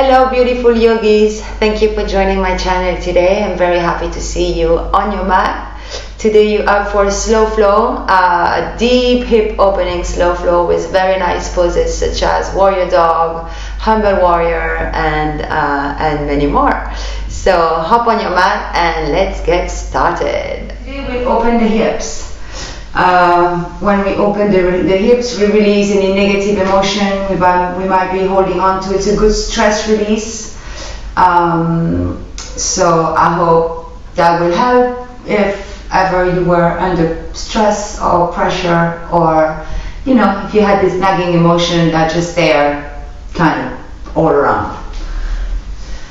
Hello beautiful yogis, thank you for joining my channel today. I'm very happy to see you on your mat. Today you are for slow flow, a deep hip opening slow flow with very nice poses such as warrior dog, humble warrior and many more. So hop on your mat and let's get started. Today we'll open the hips. When we open the hips, we release any negative emotion we might be holding on to. It's a good stress release. So I hope that will help if ever you were under stress or pressure, or if you had this nagging emotion that just there kind of all around.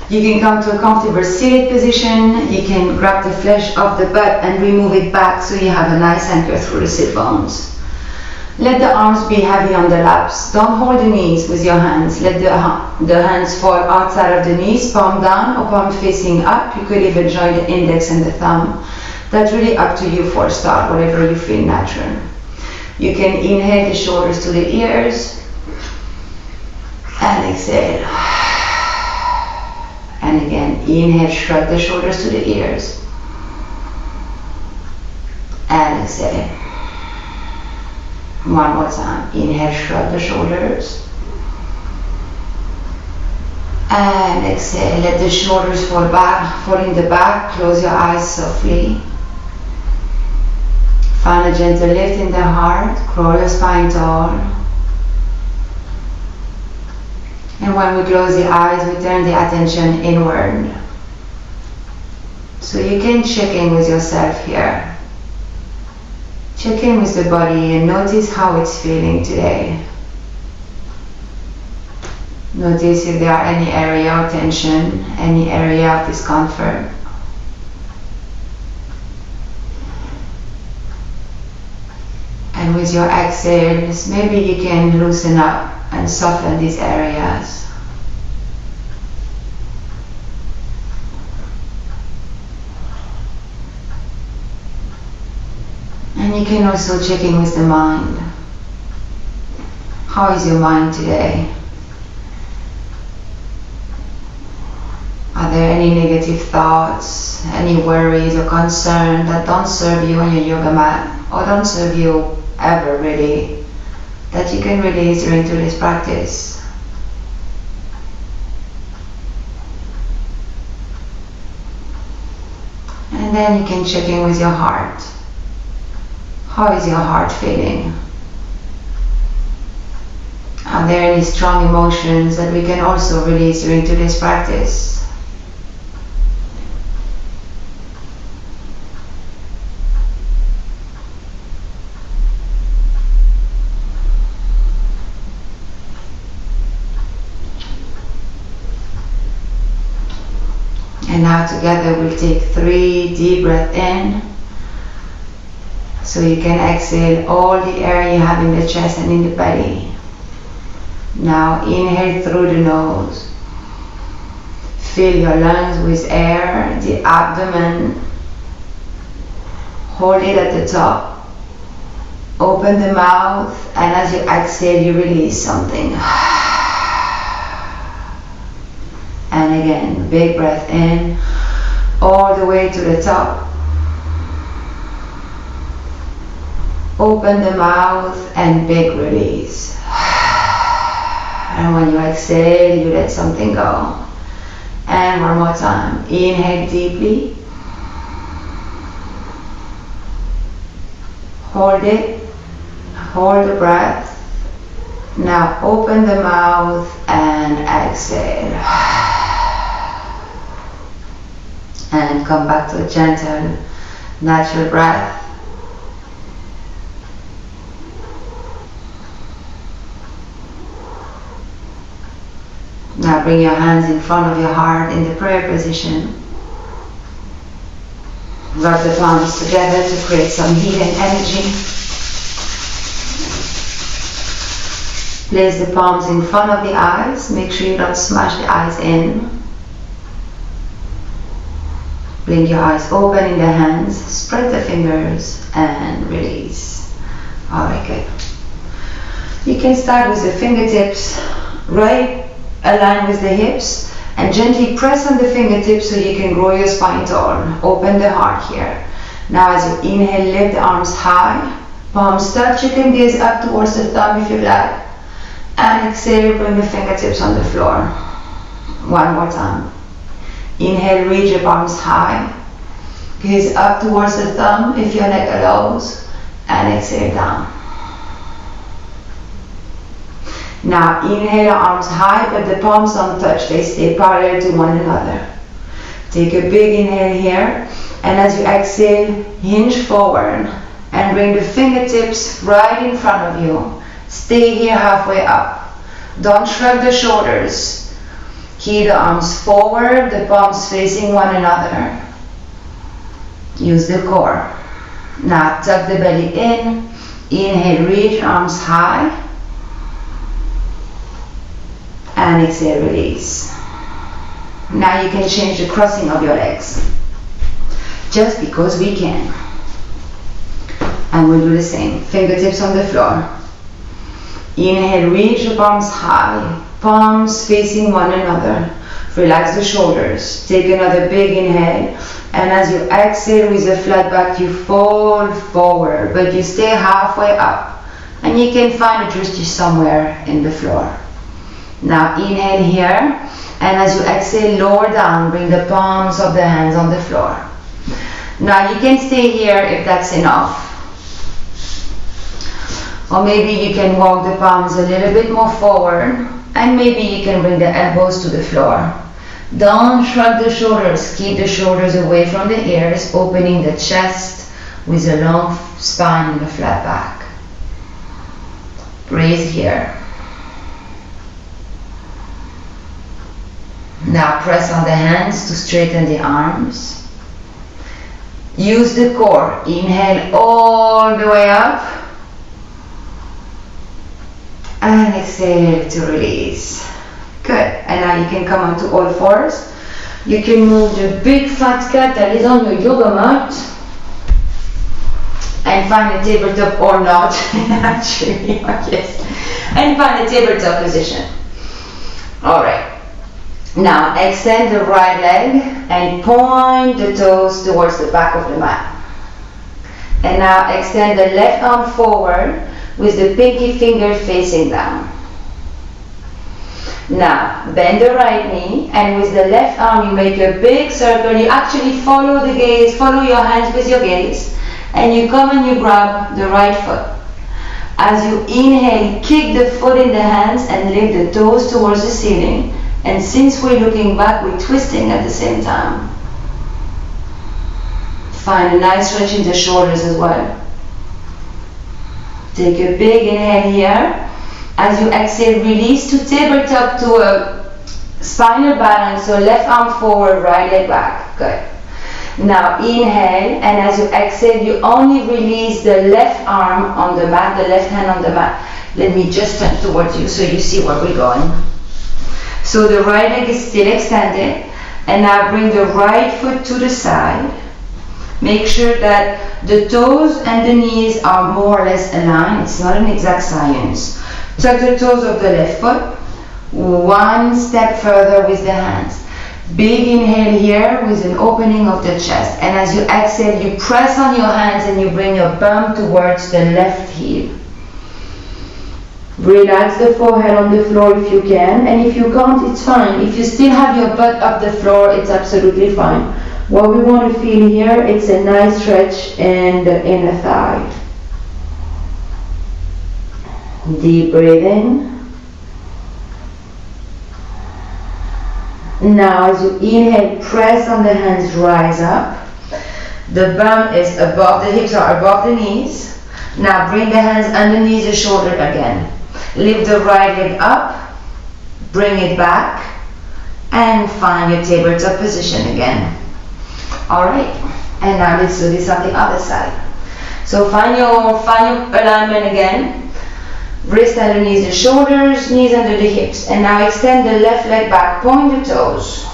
You can come to a comfortable seated position. You can grab the flesh of the butt and remove it back so you have a nice anchor through the sit bones. Let the arms be heavy on the laps. Don't hold the knees with your hands. Let the hands fall outside of the knees, palm down or palm facing up. You could even join the index and the thumb. That's really up to you for a start, whatever you feel natural. You can inhale the shoulders to the ears and exhale. And again, inhale, shrug the shoulders to the ears. And exhale. One more time. Inhale, shrug the shoulders. And exhale, let the shoulders fall back, fall in the back. Close your eyes softly. Find a gentle lift in the heart. Crawl your spine tall. And when we close the eyes, we turn the attention inward. So you can check in with yourself here. Check in with the body and notice how it's feeling today. Notice if there are any area of tension, any area of discomfort. And with your exhales, maybe you can loosen up and soften these areas. And you can also check in with the mind. How is your mind today? Are there any negative thoughts, any worries or concerns that don't serve you on your yoga mat, or don't serve you ever really, that you can release during today's practice? And then you can check in with your heart. How is your heart feeling? Are there any strong emotions that we can also release during today's practice? And now together we'll take 3 deep breaths in. So you can exhale all the air you have in the chest and in the belly. Now inhale through the nose. Fill your lungs with air, the abdomen. Hold it at the top. Open the mouth, and as you exhale you release something. And again, big breath in, all the way to the top. Open the mouth and big release. And when you exhale, you let something go. And one more time. Inhale deeply. Hold it. Hold the breath. Now open the mouth and exhale. And come back to a gentle, natural breath. Now bring your hands in front of your heart in the prayer position. Rub the palms together to create some healing energy. Place the palms in front of the eyes. Make sure you don't smash the eyes in. Blink your eyes open in the hands. Spread the fingers and release. Alright, good. You can start with the fingertips right align with the hips, and gently press on the fingertips so you can grow your spine tall. Open the heart here. Now as you inhale, lift the arms high, palms touch. You can gaze up towards the thumb if you like. And exhale, bring the fingertips on the floor. One more time. Inhale, reach your palms high. Gaze up towards the thumb if your neck allows. And exhale down. Now inhale, arms high, but the palms don't touch. They stay parallel to one another. Take a big inhale here. And as you exhale, hinge forward. And bring the fingertips right in front of you. Stay here halfway up. Don't shrug the shoulders. Keep the arms forward, the palms facing one another. Use the core. Now tuck the belly in. Inhale, reach, arms high. And exhale, release. Now you can change the crossing of your legs. Just because we can. And we'll do the same. Fingertips on the floor. Inhale, reach the palms high. Palms facing one another. Relax the shoulders. Take another big inhale. And as you exhale with a flat back, you fold forward. But you stay halfway up. And you can find a drishti somewhere in the floor. Now inhale here. And as you exhale, lower down. Bring the palms of the hands on the floor. Now you can stay here if that's enough. Or maybe you can walk the palms a little bit more forward. And maybe you can bring the elbows to the floor. Don't shrug the shoulders. Keep the shoulders away from the ears, opening the chest with a long spine and a flat back. Breathe here. Now press on the hands to straighten the arms. Use the core. Inhale all the way up. And exhale to release. Good. And now you can come onto all fours. You can move the big fat cat that is on your yoga mat. And find a tabletop or not. Actually, yes. And find a tabletop position. Alright. Now extend the right leg and point the toes towards the back of the mat. And now extend the left arm forward with the pinky finger facing down. Now bend the right knee and with the left arm you make a big circle. You actually follow the gaze, follow your hands with your gaze, and you come and you grab the right foot. As you inhale, kick the foot in the hands and lift the toes towards the ceiling. And since we're looking back, we're twisting at the same time. Find a nice stretch in the shoulders as well. Take a big inhale here. As you exhale, release to tabletop to a spinal balance. So left arm forward, right leg back. Good. Now inhale, and as you exhale, you only release the left arm on the mat, the left hand on the mat. Let me just turn towards you so you see where we're going. So the right leg is still extended, and now bring the right foot to the side. Make sure that the toes and the knees are more or less aligned. It's not an exact science. Tuck the toes of the left foot. One step further with the hands. Big inhale here with an opening of the chest. And as you exhale, you press on your hands and you bring your bum towards the left heel. Relax the forehead on the floor if you can, and if you can't, it's fine. If you still have your butt up the floor, it's absolutely fine. What we want to feel here, it's a nice stretch in the inner thigh. Deep breathing. Now as you inhale, press on the hands, rise up. The bum is above, the hips are above the knees. Now bring the hands underneath the shoulder again. Lift the right leg up, bring it back, and find your tabletop position again. Alright, and now let's do this on the other side. So find your alignment again. Wrist underneath the shoulders, knees under the hips. And now extend the left leg back, point the toes.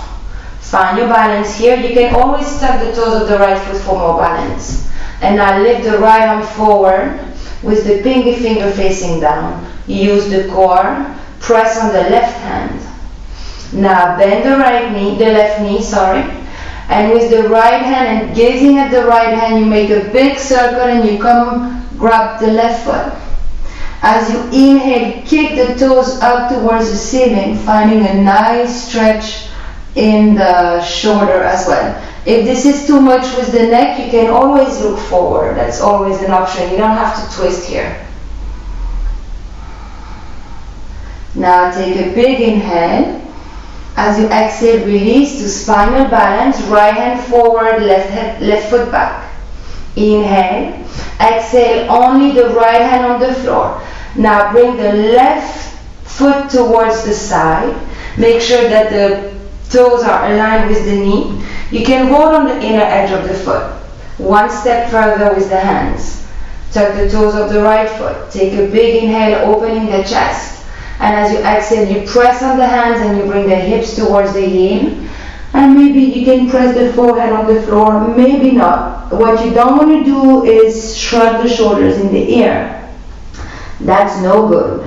Find your balance here. You can always tuck the toes of the right foot for more balance. And now lift the right arm forward with the pinky finger facing down. Use the core, press on the left hand. Now bend the left knee, and with the right hand and gazing at the right hand, you make a big circle and you come grab the left foot. As you inhale, kick the toes up towards the ceiling, finding a nice stretch in the shoulder as well. If this is too much with the neck, you can always look forward. That's always an option. You don't have to twist here. Now take a big inhale. As you exhale, release to spinal balance. Right hand forward, left foot back. Inhale. Exhale, only the right hand on the floor. Now bring the left foot towards the side. Make sure that the toes are aligned with the knee. You can roll on the inner edge of the foot. One step further with the hands. Tuck the toes of the right foot. Take a big inhale, opening the chest. And as you exhale, you press on the hands and you bring the hips towards the heel. And maybe you can press the forehead on the floor, maybe not. What you don't want to do is shrug the shoulders in the air. That's no good.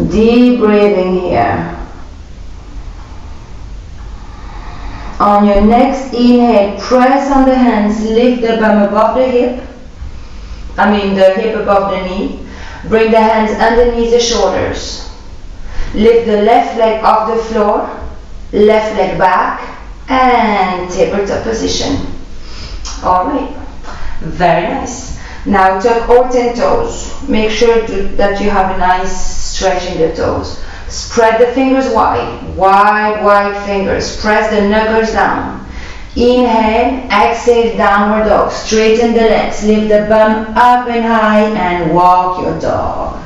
Deep breathing here. On your next inhale, press on the hands, lift the bum above the hip. The hip above the knee. Bring the hands underneath the shoulders. Lift the left leg off the floor, left leg back, and tabletop position. Alright, very nice. Now tuck all 10 toes. Make sure that you have a nice stretch in the toes. Spread the fingers wide fingers. Press the knuckles down. Inhale, exhale, downward dog. Straighten the legs, lift the bum up and high and walk your dog.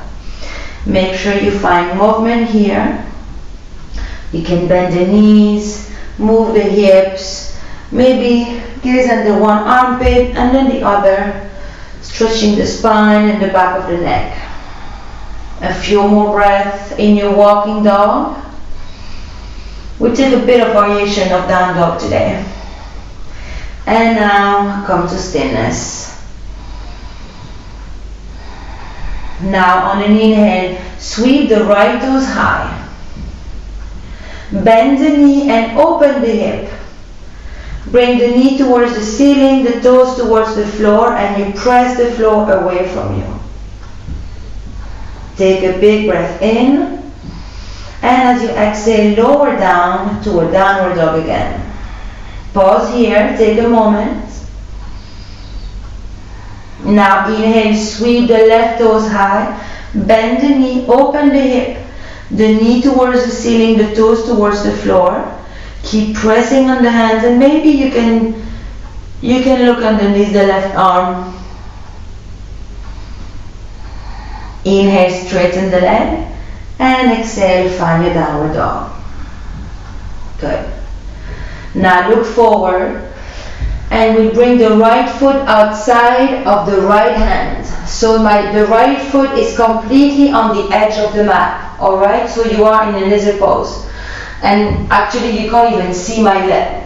Make sure you find movement here. You can bend the knees, move the hips, maybe gaze under one armpit and then the other, stretching the spine and the back of the neck. A few more breaths in your walking dog. We take a bit of variation of down dog today. And now come to stillness. Now on an inhale, sweep the right toes high. Bend the knee and open the hip. Bring the knee towards the ceiling, the toes towards the floor, and you press the floor away from you. Take a big breath in. And as you exhale, lower down to a downward dog again. Pause here, take a moment. Now inhale, sweep the left toes high, bend the knee, open the hip, the knee towards the ceiling, the toes towards the floor. Keep pressing on the hands, and maybe you can look underneath the left arm. Inhale, straighten the leg, and exhale, find your downward dog. Good. Now look forward, and we bring the right foot outside of the right hand. So the right foot is completely on the edge of the mat. Alright, so you are in a lizard pose. And actually you can't even see my leg.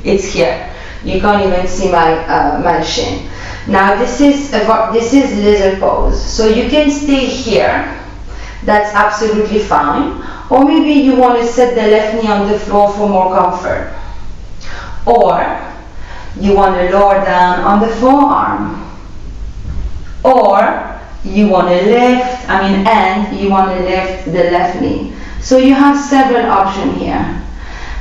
It's here. You can't even see my shin. Now this is lizard pose. So you can stay here. That's absolutely fine. Or maybe you want to set the left knee on the floor for more comfort. Or you want to lower down on the forearm. Or you want to lift, you want to lift the left knee. So you have several options here.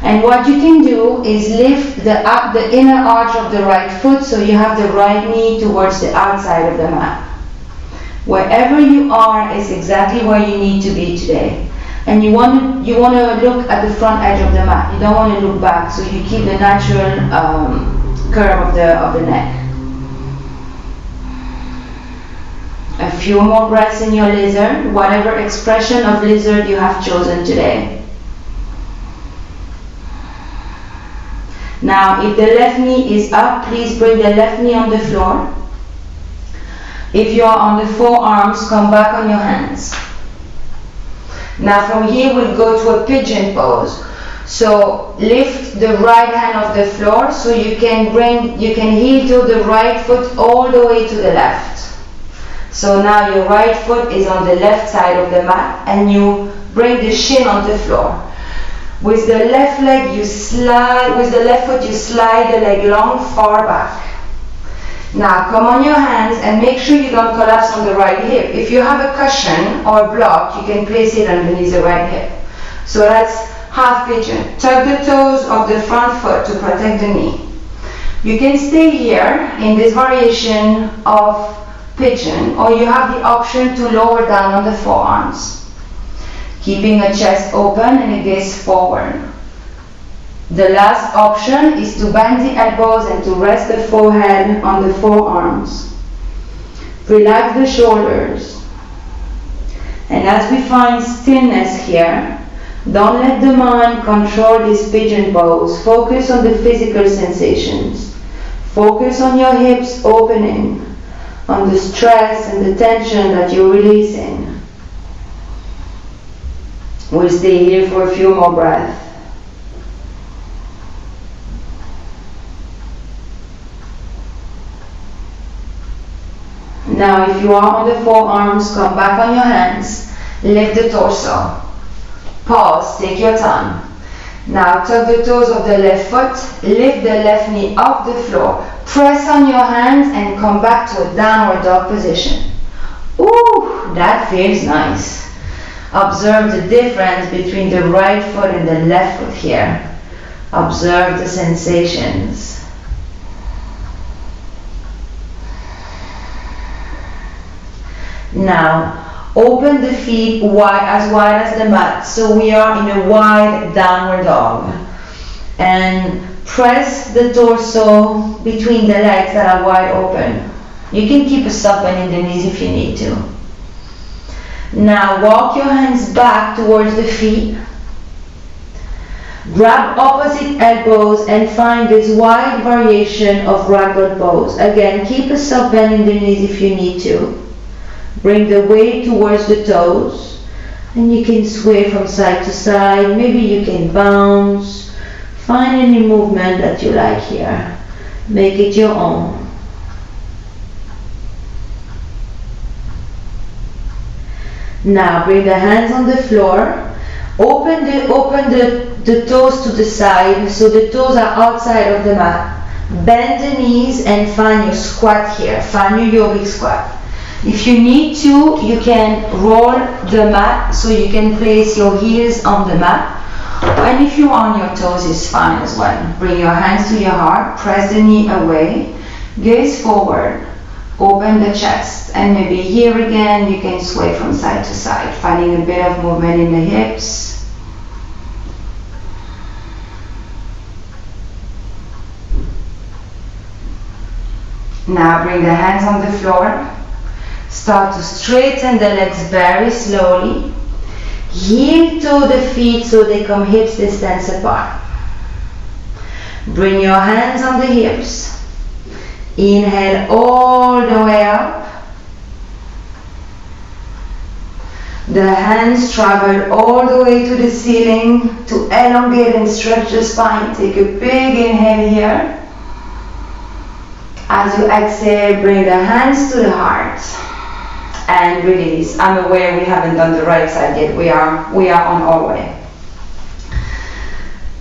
And what you can do is lift the inner arch of the right foot, so you have the right knee towards the outside of the mat. Wherever you are is exactly where you need to be today. And you want to look at the front edge of the mat. You don't want to look back, so you keep the natural curve of the neck. A few more breaths in your lizard, whatever expression of lizard you have chosen today. Now, if the left knee is up, please bring the left knee on the floor. If you are on the forearms, come back on your hands. Now from here we'll go to a pigeon pose. So lift the right hand off the floor, so you can heel to the right foot all the way to the left. So now your right foot is on the left side of the mat and you bring the shin on the floor. With the left leg you slide, with the left foot you slide the leg long far back. Now come on your hands and make sure you don't collapse on the right hip. If you have a cushion or a block, you can place it underneath the right hip. So that's half pigeon. Tuck the toes of the front foot to protect the knee. You can stay here in this variation of pigeon, or you have the option to lower down on the forearms, keeping a chest open and a gaze forward. The last option is to bend the elbows and to rest the forehead on the forearms. Relax the shoulders. And as we find stillness here, don't let the mind control this pigeon pose. Focus on the physical sensations. Focus on your hips opening, on the stress and the tension that you're releasing. We'll stay here for a few more breaths. Now if you are on the forearms, come back on your hands, lift the torso. Pause, take your time. Now tuck the toes of the left foot, lift the left knee off the floor, press on your hands and come back to a downward dog position. Ooh, that feels nice. Observe the difference between the right foot and the left foot here. Observe the sensations. Now, open the feet as wide as the mat. So we are in a wide downward dog. And press the torso between the legs that are wide open. You can keep a soft bend in the knees if you need to. Now walk your hands back towards the feet. Grab opposite elbows and find this wide variation of ragdoll pose. Again, keep a soft bend in the knees if you need to. Bring the weight towards the toes, and you can sway from side to side. Maybe you can bounce. Find any movement that you like here. Make it your own. Now bring the hands on the floor. Open the toes to the side, so the toes are outside of the mat. Bend the knees and find your squat here. Find your yogic squat. If you need to, you can roll the mat so you can place your heels on the mat. And if you're on your toes, it's fine as well. Bring your hands to your heart, press the knee away, gaze forward, open the chest. And maybe here again, you can sway from side to side, finding a bit of movement in the hips. Now bring the hands on the floor. Start to straighten the legs very slowly. Heel to the feet so they come hips distance apart. Bring your hands on the hips. Inhale all the way up. The hands travel all the way to the ceiling to elongate and stretch the spine. Take a big inhale here. As you exhale, bring the hands to the heart. And release. I'm aware we haven't done the right side yet. We are on our way.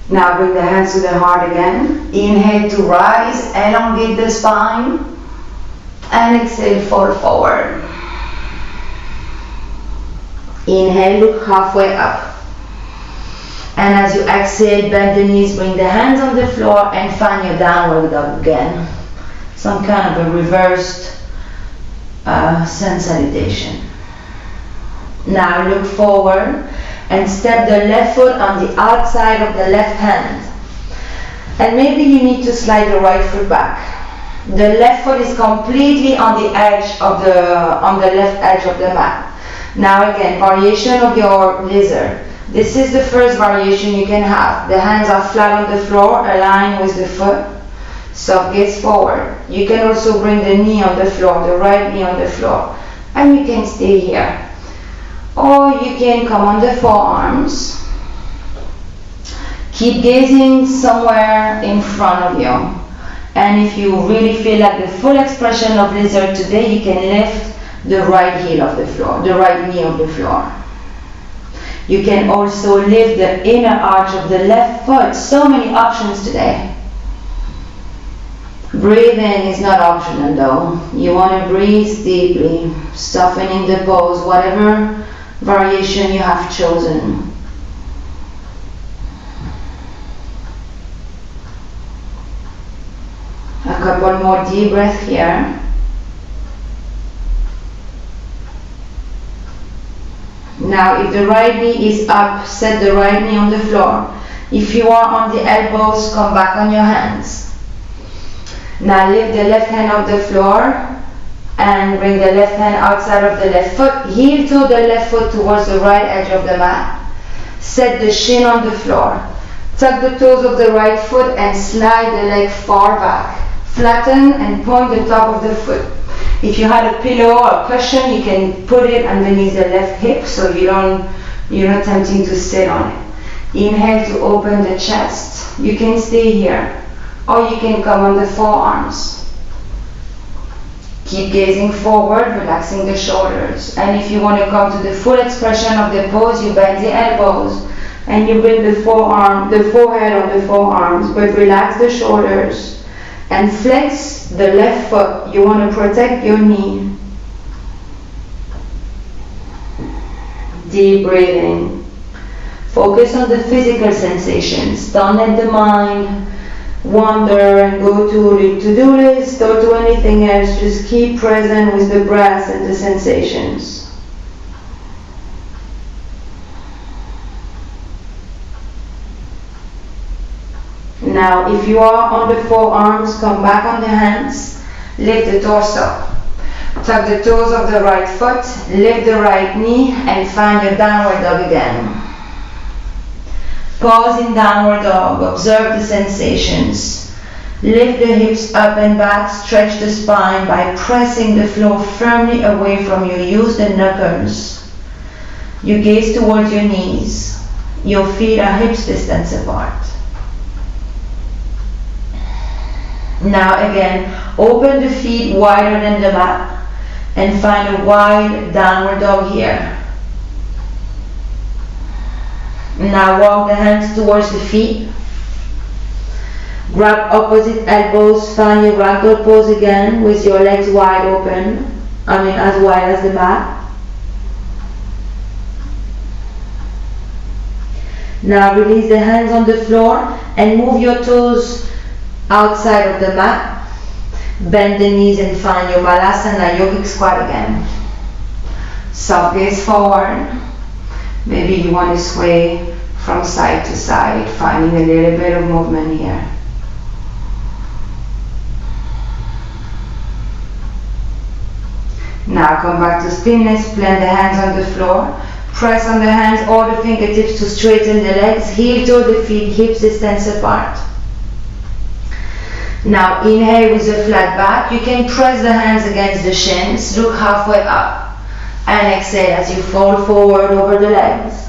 Now bring the hands to the heart again. Inhale to rise, elongate the spine. And exhale, fall forward. Inhale, look halfway up. And as you exhale, bend the knees, bring the hands on the floor and find your downward dog again. Some kind of a reversed sun salutation. Now look forward and step the left foot on the outside of the left hand. And maybe you need to slide the right foot back. The left foot is completely on the edge of on the left edge of the mat. Now again, variation of your lizard. This is the first variation you can have. The hands are flat on the floor, aligned with the foot. So gaze forward. You can also bring the knee on the floor, the right knee on the floor. And you can stay here. Or you can come on the forearms. Keep gazing somewhere in front of you. And if you really feel like the full expression of lizard today, you can lift the right heel of the floor, the right knee of the floor. You can also lift the inner arch of the left foot. So many options today. Breathing is not optional though. You want to breathe deeply, softening the pose, whatever variation you have chosen. A couple more deep breaths here. Now if the right knee is up, set the right knee on the floor. If you are on the elbows, come back on your hands. Now lift the left hand off the floor and bring the left hand outside of the left foot. Heel to the left foot towards the right edge of the mat. Set the shin on the floor. Tuck the toes of the right foot and slide the leg far back. Flatten and point the top of the foot. If you had a pillow or cushion, you can put it underneath the left hip so you're not tempting to sit on it. Inhale to open the chest. You can stay here or you can come on the forearms. Keep gazing forward, relaxing the shoulders. And if you want to come to the full expression of the pose, you bend the elbows and you bring the forehead on the forearms, but relax the shoulders. And flex the left foot. You want to protect your knee. Deep breathing. Focus on the physical sensations. Don't let the mind wander and go to the to-do list or to anything else. Just keep present with the breath and the sensations. Now, if you are on the forearms, come back on the hands, lift the torso. Tuck the toes of the right foot, lift the right knee, and find your downward dog again. Pause in downward dog, observe the sensations. Lift the hips up and back, stretch the spine by pressing the floor firmly away from you. Use the knuckles. You gaze towards your knees. Your feet are hips distance apart. Now again, open the feet wider than the mat and find a wide downward dog here. Now walk the hands towards the feet. Grab opposite elbows, find your ragdoll pose again with your legs wide open. As wide as the mat. Now release the hands on the floor and move your toes outside of the mat. Bend the knees and find your Balasana yogic squat again. Soft gaze forward. Maybe you want to sway from side to side, finding a little bit of movement here. Now come back to stillness, plant the hands on the floor. Press on the hands or the fingertips to straighten the legs. Heel to the feet, hips distance apart. Now inhale with a flat back. You can press the hands against the shins, look halfway up. And exhale as you fold forward over the legs.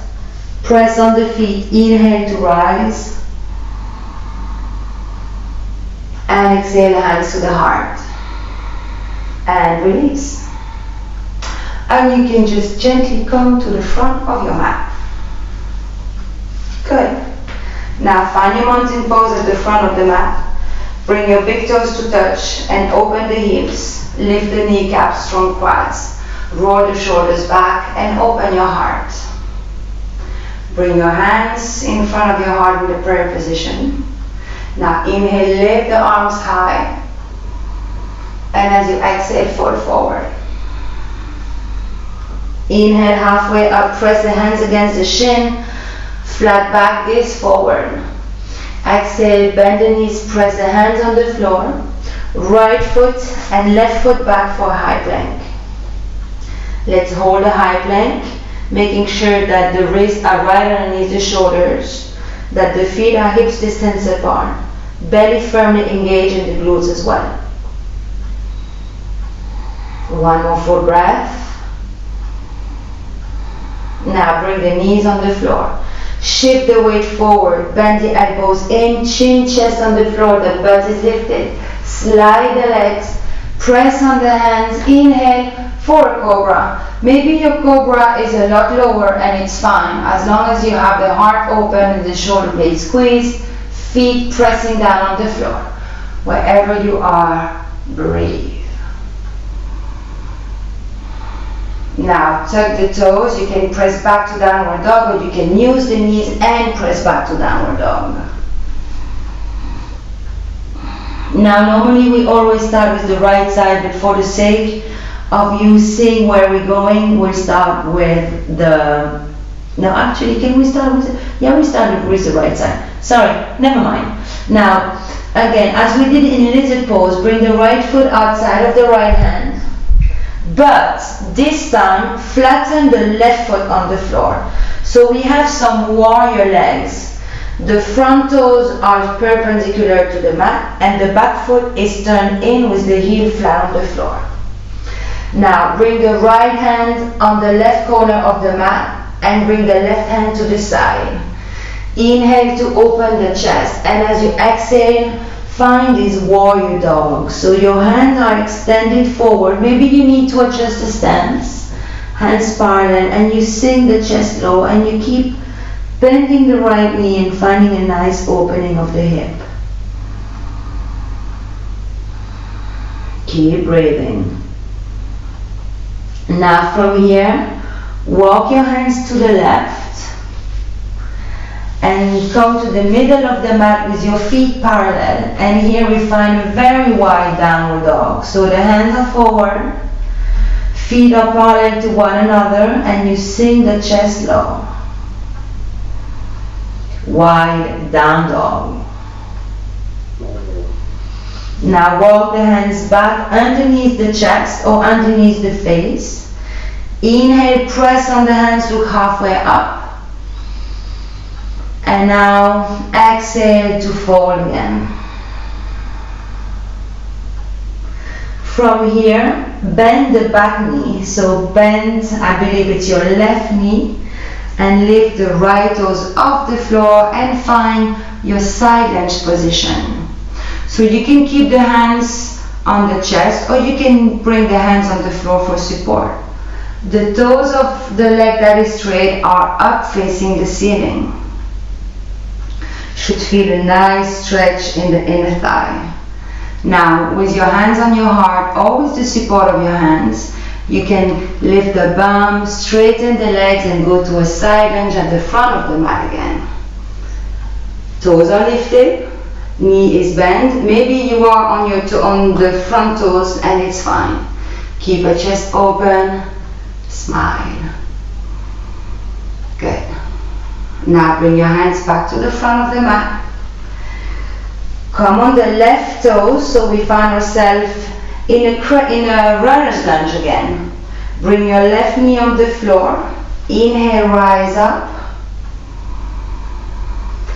Press on the feet, inhale to rise. And exhale, hands to the heart. And release. And you can just gently come to the front of your mat. Good. Now find your mountain pose at the front of the mat. Bring your big toes to touch and open the hips. Lift the kneecaps, strong quads. Roll the shoulders back and open your heart. Bring your hands in front of your heart in the prayer position. Now inhale, lift the arms high. And as you exhale, fold forward. Inhale, halfway up, press the hands against the shin. Flat back, gaze forward. Exhale, bend the knees, press the hands on the floor. Right foot and left foot back for a high plank. Let's hold a high plank, making sure that the wrists are right underneath the shoulders, that the feet are hips distance apart, belly firmly engaged in the glutes as well. One more full breath. Now bring the knees on the floor. Shift the weight forward, bend the elbows in, chin, chest on the floor, the butt is lifted. Slide the legs, press on the hands, inhale, for a cobra. Maybe your cobra is a lot lower and it's fine, as long as you have the heart open and the shoulder blade squeezed, feet pressing down on the floor. Wherever you are, breathe. Now tuck the toes, you can press back to downward dog, or you can use the knees and press back to downward dog. Now normally we always start with the right side, but for the sake of you seeing where we're going, we'll start with the... No, actually, can we start with... Yeah, we started with the right side. Sorry, never mind. Now, again, as we did in lizard pose, bring the right foot outside of the right hand. But this time, flatten the left foot on the floor. So we have some warrior legs. The front toes are perpendicular to the mat, and the back foot is turned in with the heel flat on the floor. Now bring the right hand on the left corner of the mat and bring the left hand to the side. Inhale to open the chest, and as you exhale, find this warrior dog. So your hands are extended forward. Maybe you need to adjust the stance. Hands parallel, and you sink the chest low, and you keep bending the right knee and finding a nice opening of the hip. Keep breathing. Now from here, walk your hands to the left and come to the middle of the mat with your feet parallel, and here we find a very wide downward dog. So the hands are forward, feet are parallel to one another, and you sink the chest low. Wide down dog. Now walk the hands back underneath the chest or underneath the face. Inhale, press on the hands, look halfway up. And now exhale to fold again. From here, bend the back knee. So bend, I believe it's your left knee, and lift the right toes off the floor and find your side lunge position. So you can keep the hands on the chest, or you can bring the hands on the floor for support. The toes of the leg that is straight are up facing the ceiling. Should feel a nice stretch in the inner thigh. Now with your hands on your heart, or with the support of your hands, you can lift the bum, straighten the legs, and go to a side lunge at the front of the mat again. Toes are lifted, knee is bent. Maybe you are on the front toes, and it's fine. Keep your chest open, smile. Good. Now bring your hands back to the front of the mat. Come on the left toes, so we find ourselves in a runner's lunge again. Bring your left knee on the floor. Inhale, rise up.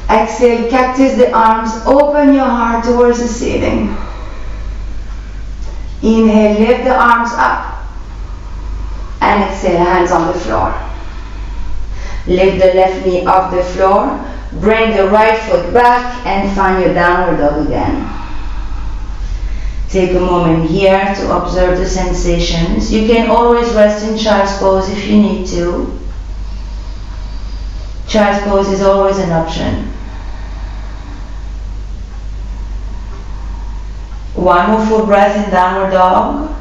Exhale, cactus the arms, open your heart towards the ceiling. Inhale, lift the arms up. And exhale, hands on the floor. Lift the left knee off the floor. Bring the right foot back and find your downward dog again. Take a moment here to observe the sensations. You can always rest in child's pose if you need to. Child's pose is always an option. One more full breath in downward dog.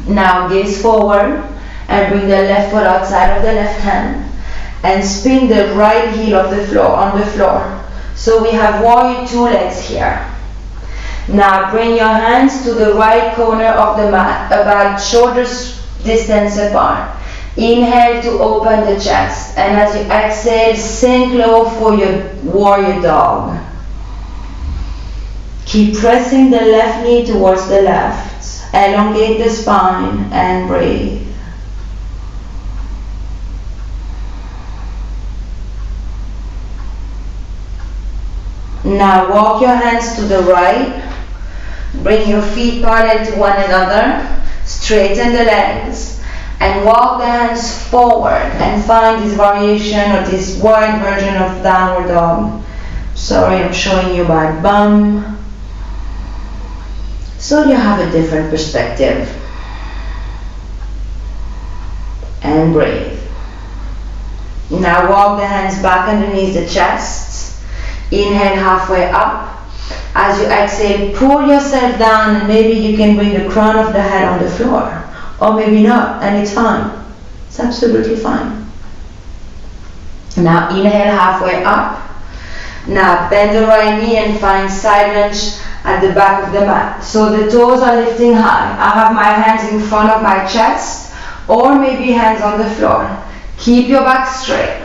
Now gaze forward and bring the left foot outside of the left hand and spin the right heel of the floor on the floor. So we have warrior two legs here. Now bring your hands to the right corner of the mat, about shoulder distance apart. Inhale to open the chest, and as you exhale, sink low for your warrior dog. Keep pressing the left knee towards the left. Elongate the spine and breathe. Now walk your hands to the right. Bring your feet parallel to one another. Straighten the legs. And walk the hands forward and find this variation or this wide version of downward dog. Sorry, I'm showing you my bum. so you have a different perspective. And breathe. Now walk the hands back underneath the chest. Inhale halfway up. As you exhale, pull yourself down, and maybe you can bring the crown of the head on the floor. Or maybe not, and it's fine. It's absolutely fine. Now inhale halfway up. Now bend the right knee and find side lunge at the back of the mat. So the toes are lifting high. I have my hands in front of my chest, or maybe hands on the floor. Keep your back straight.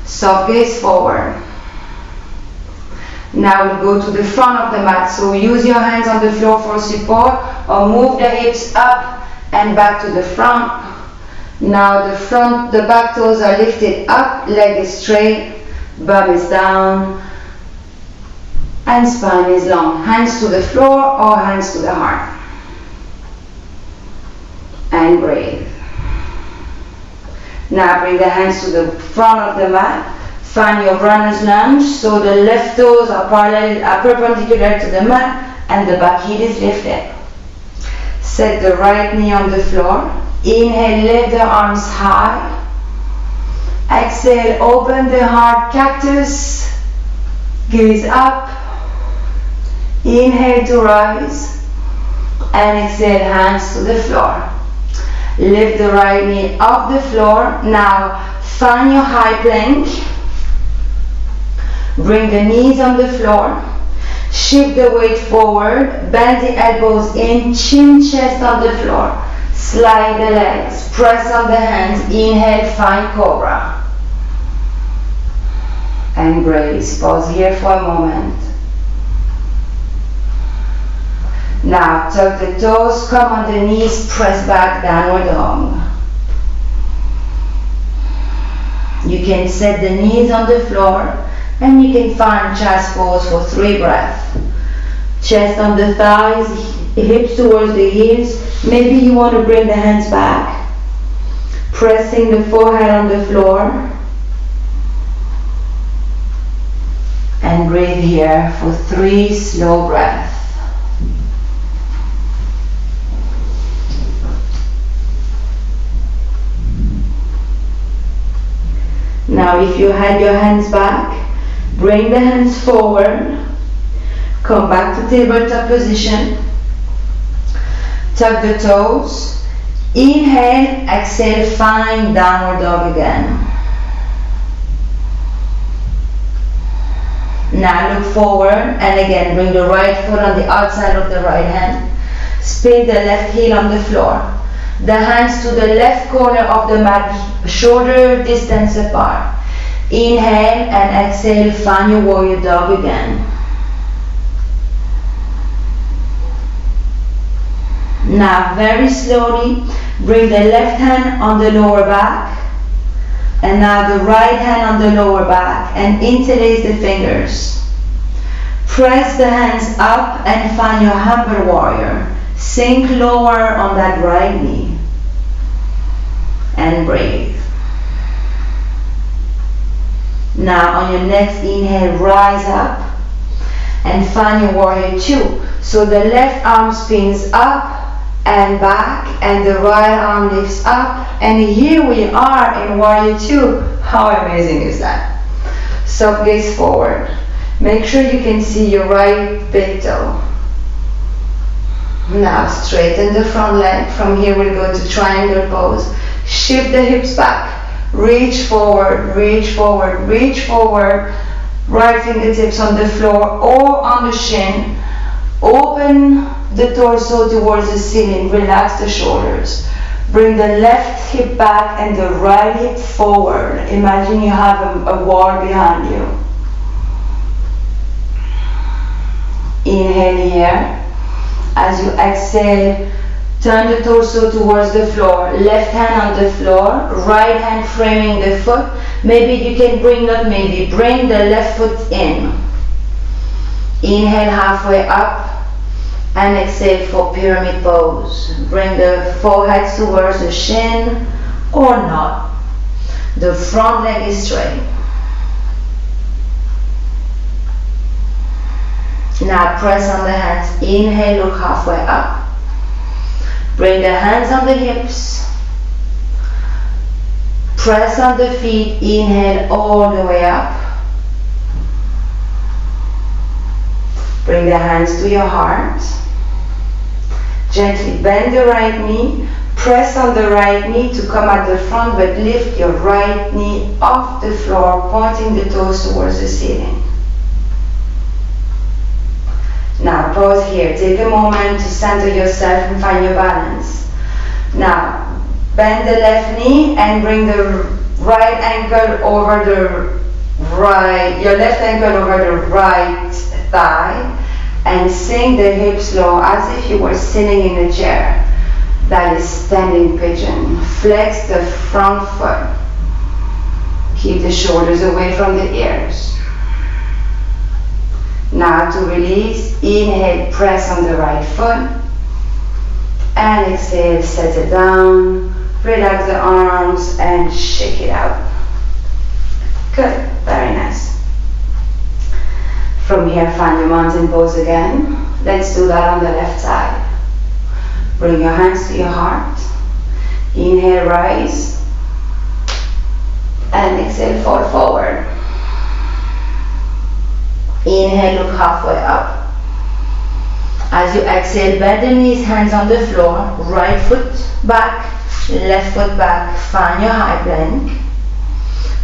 Soft gaze forward. Now we'll go to the front of the mat. So use your hands on the floor for support, or move the hips up and back to the front. Now the back toes are lifted up, leg is straight, bum is down, and spine is long. Hands to the floor or hands to the heart. And breathe. Now bring the hands to the front of the mat. Find your runner's lunge, so the left toes are perpendicular to the mat and the back heel is lifted. Set the right knee on the floor. Inhale, lift the arms high. Exhale, open the heart, cactus. Gaze up. Inhale to rise. And exhale, hands to the floor. Lift the right knee off the floor. Now find your high plank. Bring the knees on the floor. Shift the weight forward. Bend the elbows in. Chin, chest on the floor. Slide the legs. Press on the hands. Inhale, find cobra. And brace. Pause here for a moment. Now tuck the toes, come on the knees, press back, downward dog. You can set the knees on the floor, and you can find chest pose for 3 breaths. Chest on the thighs, hips towards the heels. Maybe you want to bring the hands back, pressing the forehead on the floor. And breathe here for 3 slow breaths. Now if you had your hands back, bring the hands forward. Come back to tabletop position. Tuck the toes. Inhale, exhale, find downward dog again. Now look forward and again bring the right foot on the outside of the right hand. Spin the left heel on the floor. The hands to the left corner of the mat, shoulder distance apart. Inhale and exhale, find your warrior dog again. Now very slowly bring the left hand on the lower back, and now the right hand on the lower back, and interlace the fingers. Press the hands up and find your humble warrior. Sink lower on that right knee. And breathe. Now on your next inhale, rise up and find your warrior 2. So the left arm spins up and back, and the right arm lifts up, and here we are in warrior 2. How amazing is that? So gaze forward. Make sure you can see your right big toe. Now straighten the front leg. From here we'll go to triangle pose. Shift the hips back. Reach forward, reach forward, reach forward. Right fingertips on the floor or on the shin. Open the torso towards the ceiling. Relax the shoulders. Bring the left hip back and the right hip forward. Imagine you have a wall behind you. Inhale here. As you exhale, turn the torso towards the floor. Left hand on the floor, right hand framing the foot. Maybe you can bring the left foot in. Inhale halfway up and exhale for pyramid pose. Bring the forehead towards the shin or not. The front leg is straight. Now press on the hands. Inhale, look halfway up. Bring the hands on the hips. Press on the feet. Inhale all the way up. Bring the hands to your heart. Gently bend the right knee. Press on the right knee to come at the front, but lift your right knee off the floor, pointing the toes towards the ceiling. Now pause here. Take a moment to center yourself and find your balance. Now bend the left knee and bring the right ankle over your left ankle over the right thigh, and sink the hips low as if you were sitting in a chair. That is standing pigeon. Flex the front foot. Keep the shoulders away from the ears. Now to release, inhale, press on the right foot. And exhale, set it down. Relax the arms and shake it out. Good, very nice. From here, find your mountain pose again. Let's do that on the left side. Bring your hands to your heart. Inhale, rise. And exhale, fall forward. Inhale, look halfway up. As you exhale, bend the knees, hands on the floor. Right foot back, left foot back. Find your high plank.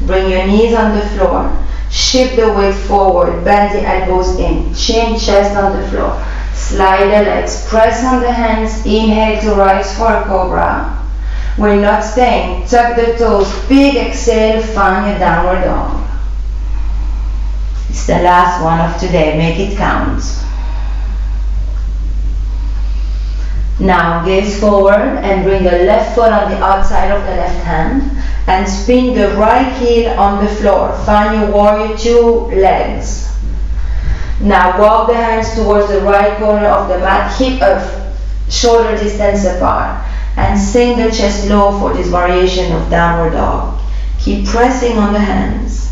Bring your knees on the floor. Shift the weight forward, bend the elbows in, chin, chest on the floor. Slide the legs, press on the hands, inhale to rise for a cobra. We're not staying, tuck the toes, big exhale, find your downward dog. It's the last one of today, make it count. Now gaze forward and bring the left foot on the outside of the left hand. And spin the right heel on the floor. Find your warrior two legs. Now walk the hands towards the right corner of the mat, hip up, shoulder distance apart. And sink the chest low for this variation of downward dog. Keep pressing on the hands.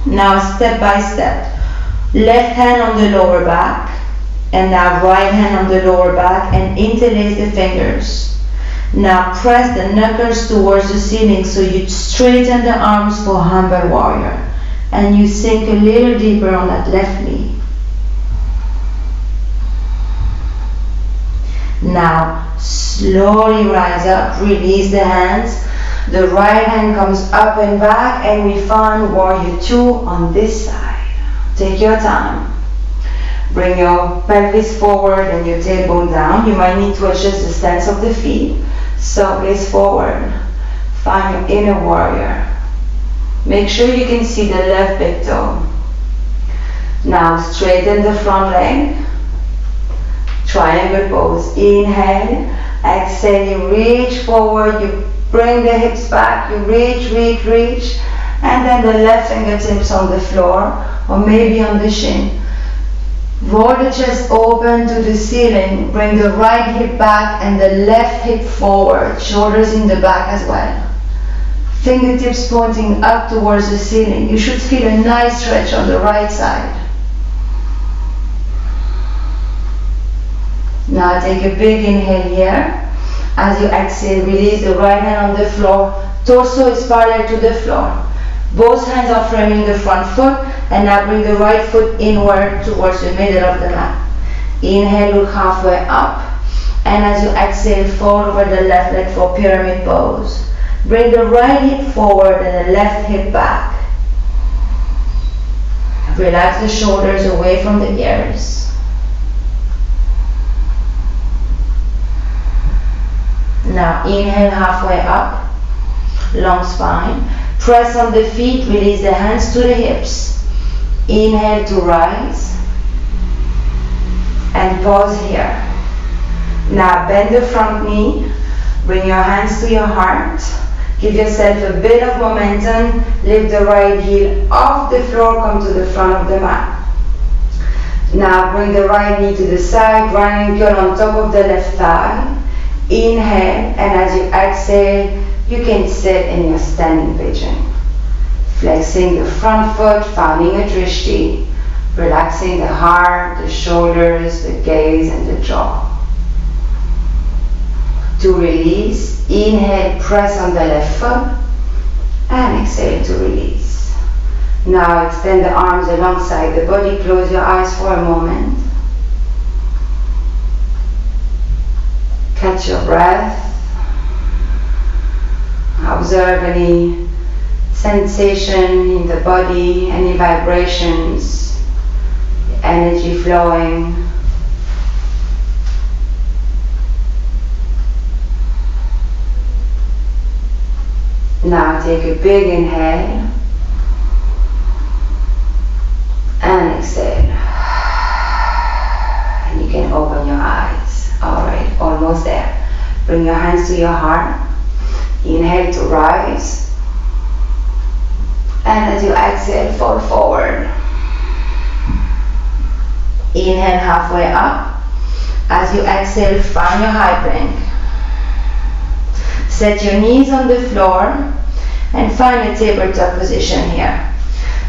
Now step by step. Left hand on the lower back. And now right hand on the lower back and interlace the fingers. Now press the knuckles towards the ceiling so you straighten the arms for humble warrior. And you sink a little deeper on that left knee. Now slowly rise up, release the hands. The right hand comes up and back and we find warrior two on this side. Take your time. Bring your pelvis forward and your tailbone down. You might need to adjust the stance of the feet. So gaze forward. Find your inner warrior. Make sure you can see the left big toe. Now straighten the front leg. Triangle pose. Inhale. Exhale. You reach forward. You bring the hips back. You reach, reach, reach. And then the left fingertips on the floor or maybe on the shin. Roll the chest open to the ceiling. Bring the right hip back and the left hip forward. Shoulders in the back as well. Fingertips pointing up towards the ceiling. You should feel a nice stretch on the right side. Now take a big inhale here. As you exhale, release the right hand on the floor. Torso is parallel to the floor. Both hands are framing the front foot, and now bring the right foot inward towards the middle of the mat. Inhale, look halfway up, and as you exhale, fold over the left leg for pyramid pose. Bring the right hip forward and the left hip back. Relax the shoulders away from the ears. Now inhale halfway up, long spine. Press on the feet, release the hands to the hips. Inhale to rise. And pause here. Now bend the front knee. Bring your hands to your heart. Give yourself a bit of momentum. Lift the right heel off the floor, come to the front of the mat. Now bring the right knee to the side, right ankle on top of the left thigh. Inhale, and as you exhale, you can sit in your standing pigeon. Flexing the front foot, finding a drishti. Relaxing the heart, the shoulders, the gaze, and the jaw. To release, inhale, press on the left foot, and exhale to release. Now extend the arms alongside the body, close your eyes for a moment. Catch your breath. Observe any sensation in the body, any vibrations, energy flowing. Now take a big inhale and exhale. And you can open your eyes. Alright, almost there. Bring your hands to your heart. Inhale to rise. And as you exhale, fold forward. Inhale halfway up. As you exhale, find your high plank. Set your knees on the floor and find a tabletop position here.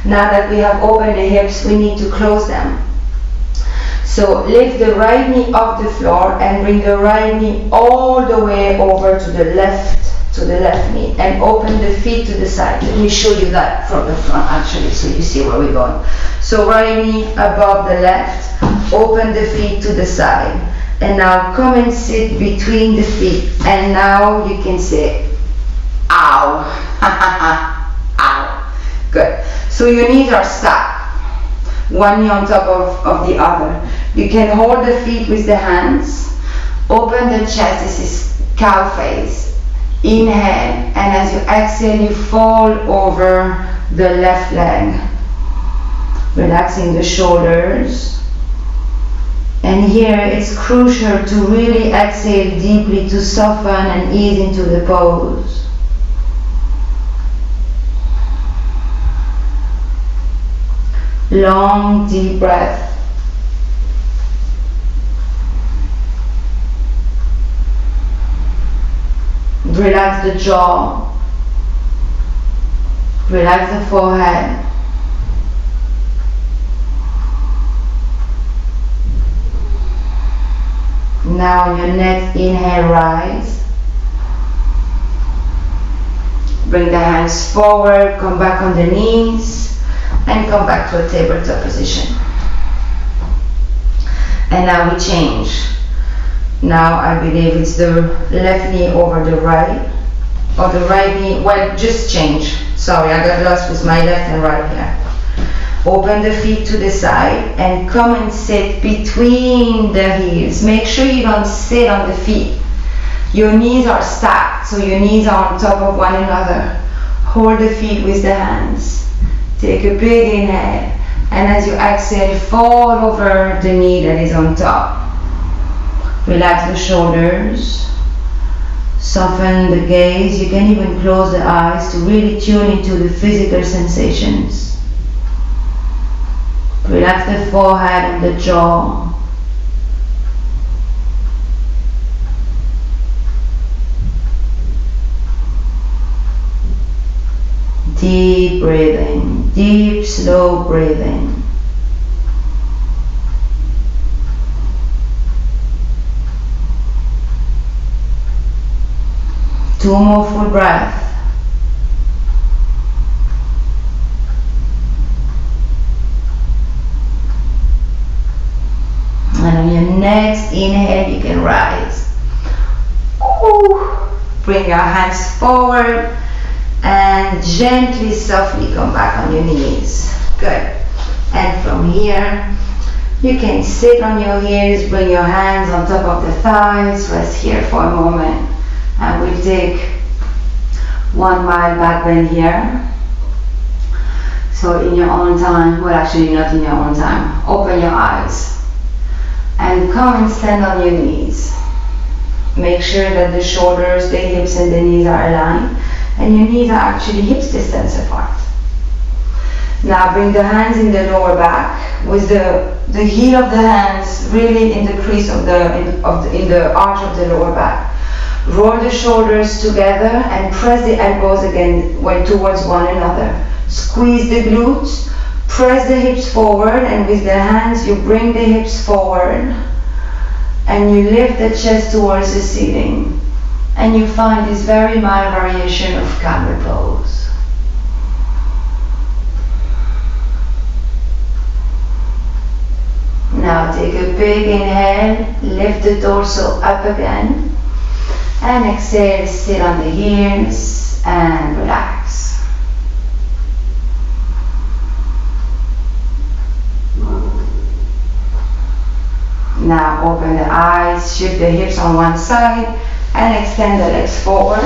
Now that we have opened the hips, we need to close them. So lift the right knee off the floor and bring the right knee all the way over to the left knee, and open the feet to the side. Let me show you that from the front actually, so you see where we're going. So right knee above the left, open the feet to the side. And now come and sit between the feet. And now you can say, ow. Ow. Good. So your knees are stacked. One knee on top of the other. You can hold the feet with the hands. Open the chest. This is cow face. Inhale. And as you exhale, you fall over the left leg. Relaxing the shoulders. And here it's crucial to really exhale deeply to soften and ease into the pose. Long, deep breath. Relax the jaw. Relax the forehead. Now on your next inhale, rise. Bring the hands forward, come back on the knees, and come back to a tabletop position. And now we change. Now I believe it's the left knee over the right, or the right knee, well, just change. Sorry, I got lost with my left and right here. Open the feet to the side and come and sit between the heels. Make sure you don't sit on the feet. Your knees are stacked, so your knees are on top of one another. Hold the feet with the hands. Take a big inhale, and as you exhale, fall over the knee that is on top. Relax the shoulders. Soften the gaze. You can even close the eyes to really tune into the physical sensations. Relax the forehead and the jaw. Deep breathing, deep, slow breathing. Two more full breaths. And on your next inhale, you can rise. Ooh. Bring your hands forward and gently, softly come back on your knees. Good. And from here, you can sit on your heels, bring your hands on top of the thighs, rest here for a moment. And we'll take 1 mile back bend here. So in your own time, well actually not in your own time, open your eyes. And come and stand on your knees. Make sure that the shoulders, the hips and the knees are aligned. And your knees are actually hips distance apart. Now bring the hands in the lower back with the heel of the hands really in the crease of in the arch of the lower back. Roll the shoulders together and press the elbows again towards one another. Squeeze the glutes. press the hips forward, and with the hands you bring the hips forward and you lift the chest towards the ceiling, and you find this very mild variation of camel pose. Now take a big inhale, lift the torso up again, and exhale, sit on the heels and relax. Now open the eyes, shift the hips on one side and extend the legs forward.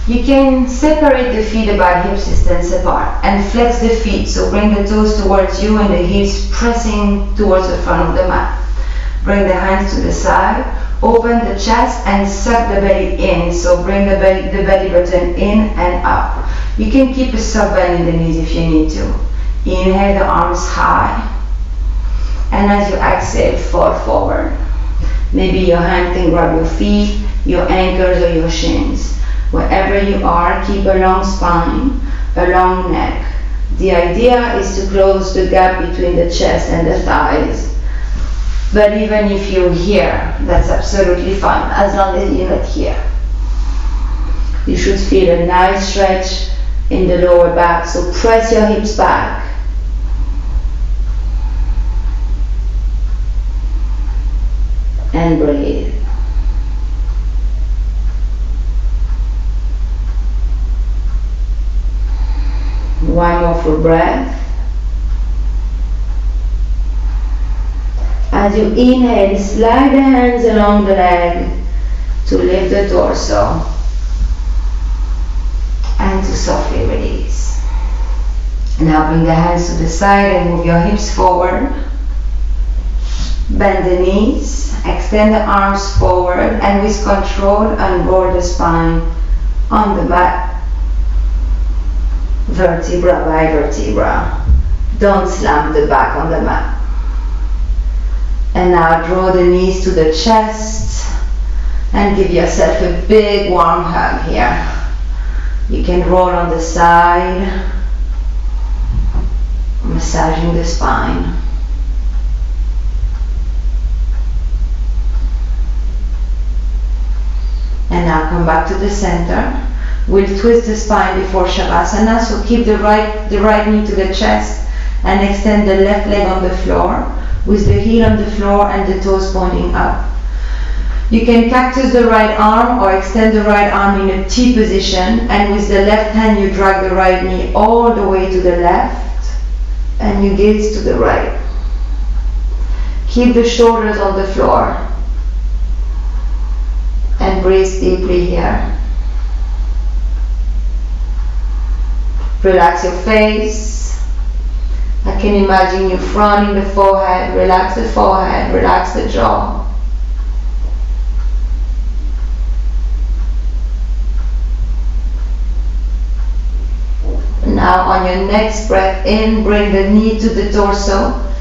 You can separate the feet about hip distance apart and flex the feet, so bring the toes towards you and the heels pressing towards the front of the mat. Bring the hands to the side, open the chest and suck the belly in, so bring the belly button in and up. You can keep a soft bend in the knees if you need to. Inhale the arms high, and as you exhale, fall forward. Maybe your hand can grab your feet, your ankles or your shins. Wherever you are, keep a long spine, a long neck. The idea is to close the gap between the chest and the thighs. But even if you're here, that's absolutely fine, as long as you're not here. You should feel a nice stretch in the lower back, so press your hips back. And breathe. One more full breath. As you inhale, slide the hands along the leg to lift the torso and to softly release. Now bring the hands to the side and move your hips forward. Bend the knees, extend the arms forward, and with control unroll the spine on the mat, vertebra by vertebra. Don't slam the back on the mat. And now draw the knees to the chest and give yourself a big warm hug here. You can roll on the side, massaging the spine. And now come back to the center. We'll twist the spine before Savasana, so keep the right knee to the chest and extend the left leg on the floor with the heel on the floor and the toes pointing up. You can cactus the right arm or extend the right arm in a T position, and with the left hand you drag the right knee all the way to the left and you gaze to the right. Keep the shoulders on the floor and breathe deeply here. Relax your face. I can imagine you frowning the forehead. Relax the forehead, relax the jaw. Now on your next breath in, bring the knee to the torso.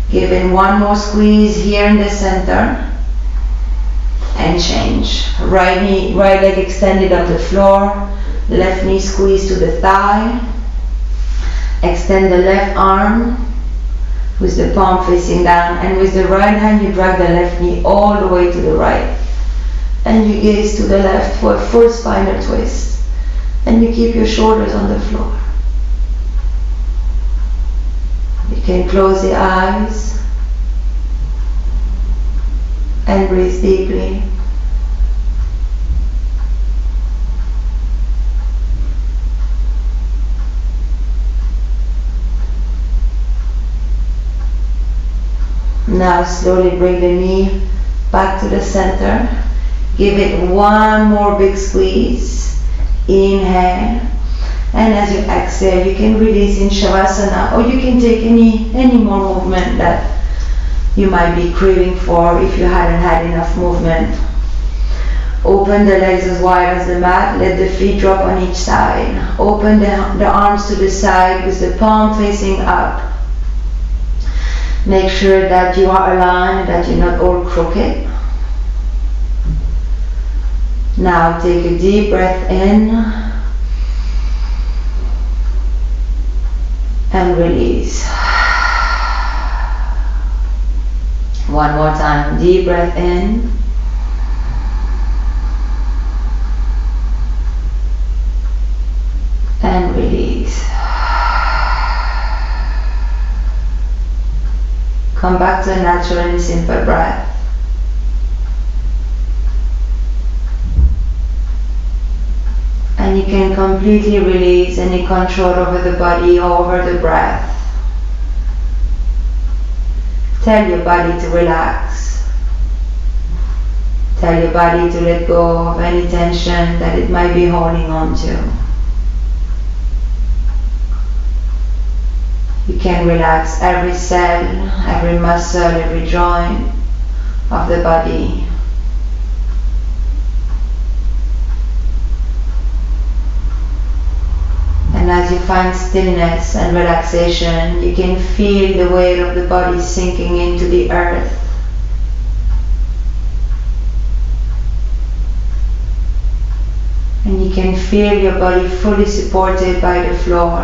Give it one more squeeze here in the center. And change. Right leg extended on the floor. Left knee squeeze to the thigh. Extend the left arm with the palm facing down, and with the right hand you drag the left knee all the way to the right. And you gaze to the left for a full spinal twist. And you keep your shoulders on the floor. You can close the eyes and breathe deeply. Now slowly bring the knee back to the center. Give it one more big squeeze. Inhale. And as you exhale, you can release in Savasana, or you can take any more movement that you might be craving for if you hadn't had enough movement. Open the legs as wide as the mat. Let the feet drop on each side. Open the arms to the side with the palm facing up. Make sure that you are aligned, that you're not all crooked. Now take a deep breath in and release. One more time, deep breath in. And release. Come back to a natural and simple breath. And you can completely release any control over the body or over the breath. Tell your body to relax. Tell your body to let go of any tension that it might be holding on to. You can relax every cell, every muscle, every joint of the body. And as you find stillness and relaxation, you can feel the weight of the body sinking into the earth. And you can feel your body fully supported by the floor.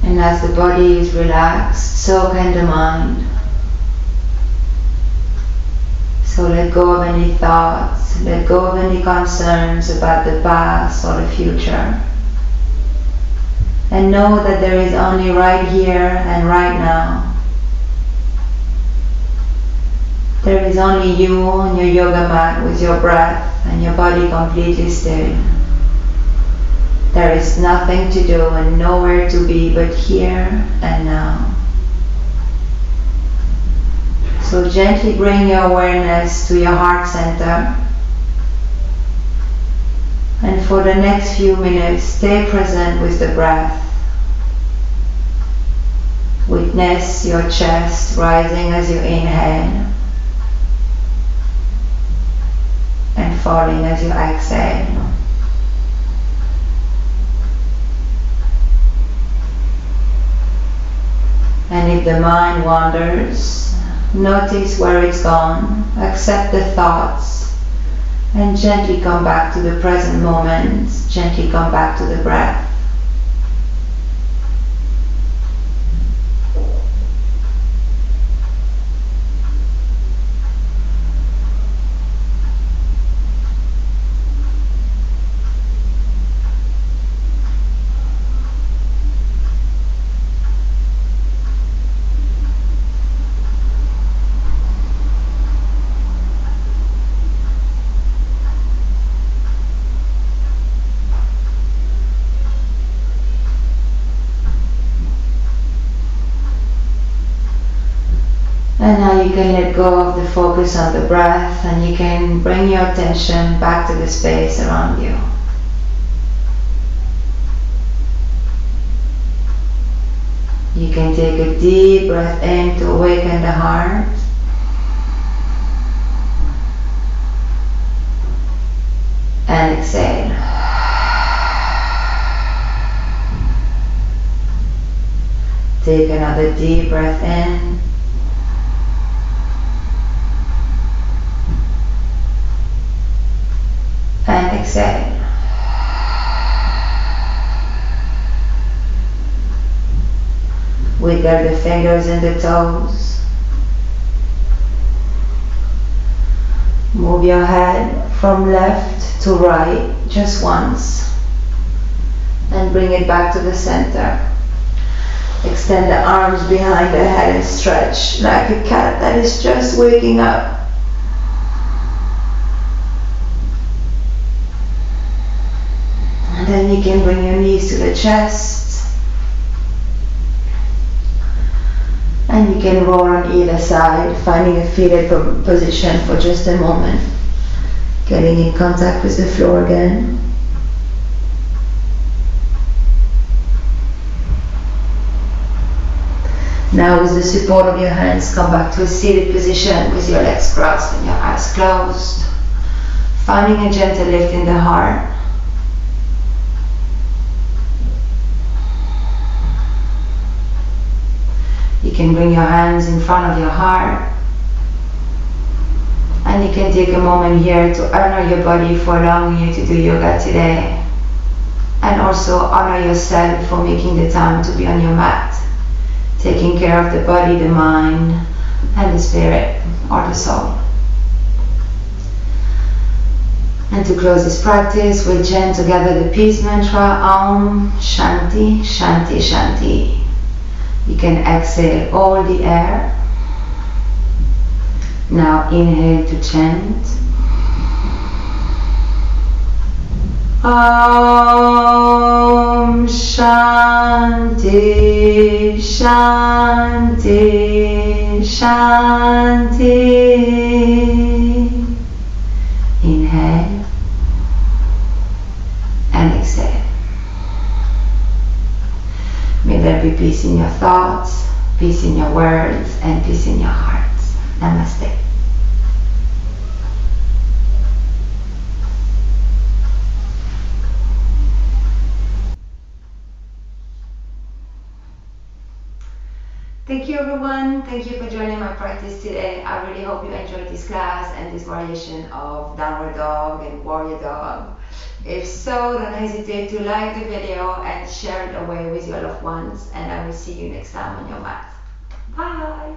And as the body is relaxed, so can the mind. So let go of any thoughts, let go of any concerns about the past or the future. And know that there is only right here and right now. There is only you on your yoga mat with your breath and your body completely still. There is nothing to do and nowhere to be but here and now. So gently bring your awareness to your heart center. And for the next few minutes, stay present with the breath. Witness your chest rising as you inhale and falling as you exhale. And if the mind wanders, notice where it's gone, accept the thoughts, and gently come back to the present moment, gently come back to the breath. And now you can let go of the focus on the breath and you can bring your attention back to the space around you. You can take a deep breath in to awaken the heart. And exhale. Take another deep breath in. And exhale. Wiggle the fingers and the toes. Move your head from left to right just once. And bring it back to the center. Extend the arms behind the head and stretch like a cat that is just waking up. And then you can bring your knees to the chest. And you can roll on either side, finding a seated position for just a moment. Getting in contact with the floor again. Now with the support of your hands, come back to a seated position with your legs crossed and your eyes closed. Finding a gentle lift in the heart. You can bring your hands in front of your heart And you can take a moment here to honor your body for allowing you to do yoga today. And also honor yourself for making the time to be on your mat, taking care of the body, the mind, and the spirit or the soul. And to close this practice, we'll chant together the peace mantra, Om Shanti Shanti Shanti. You can exhale all the air. Now inhale to chant. Om Shanti Shanti Shanti. Inhale and exhale. May there be peace in your thoughts, peace in your words, and peace in your hearts. Namaste. Thank you everyone. Thank you for joining my practice today. I really hope you enjoyed this class and this variation of downward dog and warrior dog. If so, don't hesitate to like the video and share it away with your loved ones, and I will see you next time on your mat. Bye!